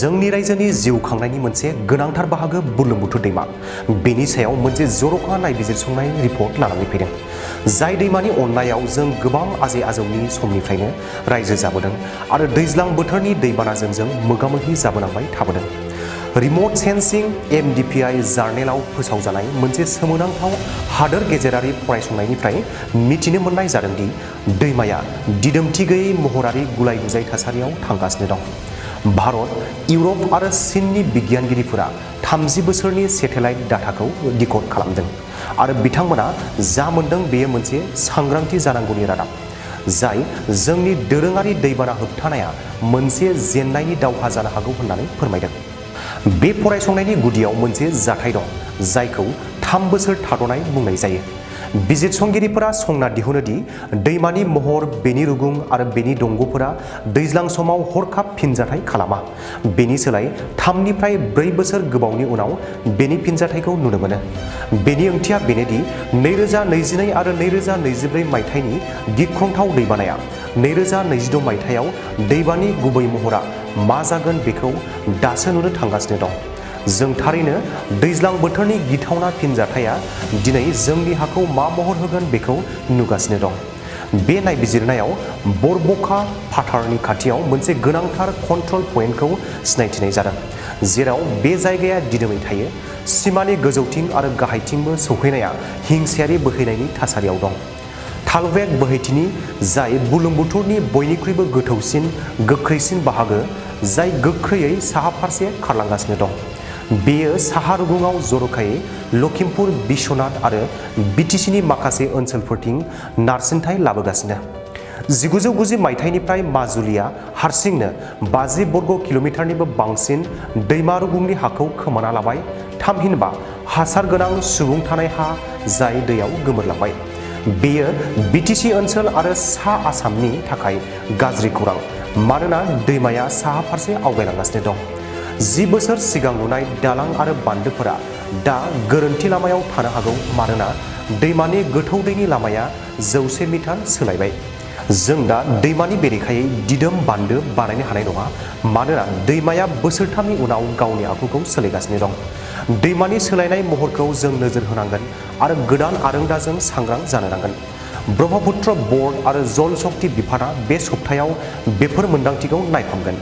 जोंनि रायजोनि जिउ खांनायनि मोनसे गोनांथार बाहागो बुरलुंबुथुर दैमा बेनि सायाव मोनसे जर'खा नायबिजिरसंनाय रिपर्ट लानानै फैदों। जाय दैमानि अननायाव जों गोबां आजै आजौनि समनिफ्रायनो रायजो जाबोदों आरो दैज्लां बोथोरनि दैबानाजों जों मोगा-मोगि जाबोनांबाय थाबोदों। रिमट सेन्सिं MDPI जार्नेलाव फोसावजानाय मोनसे सोमोनांथाव हादोर गेजेरारि फरायसंनायनिफ्राय मिथिनो मोननाय जादों दि दैमाया दिदोमथि गैयै महरारि गुलाय-गुजाय थासारियाव थांगासिनो दं। भारत, इउरप आरो चीननि बिगियानगिरिफोरा 30 बोसोरनि सेटेलाइट डाटाखौ डिक'ड खालामदों आरो बिथांमोना जा मोनदों बेयो मोनसे सांग्रांथि जानांगौनि रादाब, जाय जोंनि दोरोङारि दैबाना होबथानाया मोनसे जेननायनि दावहा जानो हागौ होननानै फोरमायदों। बे फरायसंनायनि गुदियाव मोनसे जाथाय दं जायखौ 3 बोसोर थाद'नाय बुंनाय जायो। बिजिरसंगिरिफोरा संना दिहुनो दि दैमानि महर, बेनि रुगुं आरो बेनि दंग'फोरा दैज्लां समाव हरखाब फिनजाथाय खालामा। बेनि सोलाय 3 निफ्राय 4 बोसोर गोबावनि उनाव बेनि फिनजाथायखौ नुनो मोनो। बेनि ओंथिया बेनोदि 2022 आरो 2024 मायथाइनि गिख्रंथाव दैबानाया 2026 मायथाइयाव दैबानि गुबै महरा मा जागोन बेखौ दासो नुनो थांगासिनो दं। जों थारैनो दैज्लां बोथोरनि गिथावना फिनजाथाया दिनै जोंनि हाखौ मा महर होगोन बेखौ नुगासिनो दं। बे नायबिजिरनायाव बरब'खा फाथारनि खाथियाव मोनसे गोनांथार कन्ट्रल पइन्टखौ सिनायथिनाय जादों, जेराव बे जायगाया दिदोमै थायो। सिमानि गोजौथिं आरो गाहायथिंबो सौहैनाया हिंसायारि बोहैनायनि थासारियाव दं। तालवेक बोहैथिनि, जाय बुरलुंबुथुरनि बयनिख्रुइबो गोथौसिन, गोख्रैसिन बाहागो, जाय गोख्रैयै साहा फारसे खारलांगासिनो दं। बेयो साहा रुगुङाव जर'खायै लखिमपुर, बिश्वनाथ आरो BTCनि माखासे ओनसोलफोरथिं नारसिनथाय लाबोगासिनो। 1990 मायथाइनिफ्राय माजुलिया हारसिंनो 50 बर्ग किल'मिटारनिबो बांसिन दैमा रुगुंनि हाखौ खोमाना लाबाय, थामहिनबा हासार गोनां सुबुं थानाय हा जाय दैयाव गोमोरलांबाय। बेयो BTC ओनसोल आरो सा आसामनि थाखाय गाज्रि खौरां, मानोना दैमाया साहा फारसे आवगायलांगासिनो दं। 10 बोसोर सिगां लुनाय दालां आरो बान्दोफोरा दा गोरोन्थि लामायाव थानो हागौ, मानोना दैमानि गोथौ दैनि लामाया 100 मिटार सोलायबाय। जों दा दैमानि बेरेखायै दिदोम बान्दो बानायनो हानाय नङा, मानोना दैमाया बोसोरथामनि उनाव गावनि आखुखौ सोलायगासिनो दं। दैमानि सोलायनाय महरखौ जों नोजोर होनांगोन आरो गोदान आरोंदाजों सांग्रां जानो नांगोन। ब्रह्मपुत्र बर्ड आरो जल शक्ति बिफानआ बे सप्तायाव बेफोर मोनदांथिखौ नायफामगोन।